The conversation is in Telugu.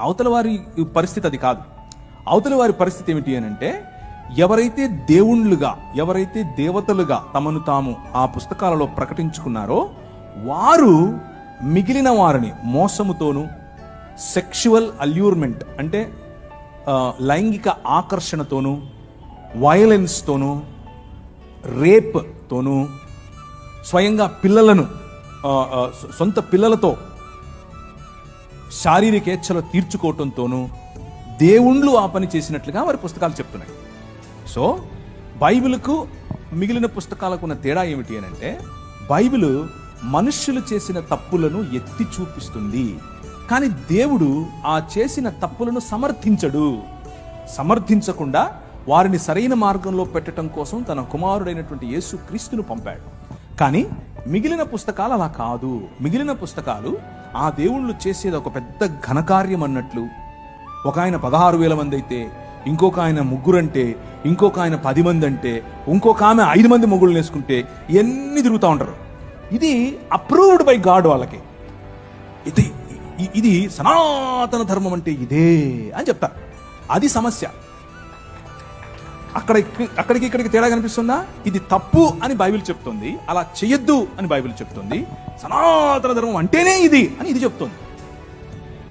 అవతల వారి పరిస్థితి అది కాదు. అవతల వారి పరిస్థితి ఏమిటి అని అంటే, ఎవరైతే దేవుళ్ళుగా, ఎవరైతే దేవతలుగా తమను తాము ఆ పుస్తకాలలో ప్రకటించుకున్నారో వారు మిగిలిన వారిని మోసముతోనూ, సెక్షువల్ అల్యూర్మెంట్ అంటే లైంగిక ఆకర్షణతోనూ, వయలెన్స్తోనూ, రేప్తోనూ, స్వయంగా పిల్లలను సొంత పిల్లలతో శారీరకేచ్ఛలు తీర్చుకోవటంతోనూ దేవుళ్ళు ఆ పని చేసినట్లుగా వారి పుస్తకాలు చెప్తున్నాయి. సో బైబిల్కు మిగిలిన పుస్తకాలకు ఉన్న తేడా ఏమిటి అని అంటే, బైబిల్ మనుష్యులు చేసిన తప్పులను ఎత్తి చూపిస్తుంది, కానీ దేవుడు ఆ చేసిన తప్పులను సమర్థించకుండా వారిని సరైన మార్గంలో పెట్టడం కోసం తన కుమారుడైనటువంటి యేసు క్రీస్తును పంపాడు. కానీ మిగిలిన పుస్తకాలు అలా కాదు. మిగిలిన పుస్తకాలు ఆ దేవుళ్ళు చేసేది ఒక పెద్ద ఘనకార్యం అన్నట్లు. ఒక ఆయన 16,000 మంది అయితే, ఇంకొక ఆయన 3 అంటే, ఇంకొక ఆయన 10 మంది అంటే, ఇంకొక ఆమె 5 మంది మొగుళ్ళు వేసుకుంటే ఇవన్నీ తిరుగుతూ ఉంటారు. ఇది అప్రూవ్డ్ బై గాడ్. వాళ్ళకి ఇది సనాతన ధర్మం అంటే ఇదే అని చెప్తారు. అది సమస్య. అక్కడికి ఇక్కడికి తేడా కనిపిస్తుందా? ఇది తప్పు అని బైబిల్ చెప్తుంది, అలా చెయ్యొద్దు అని బైబిల్ చెప్తుంది. సనాతన ధర్మం అంటేనే ఇది అని ఇది చెప్తుంది.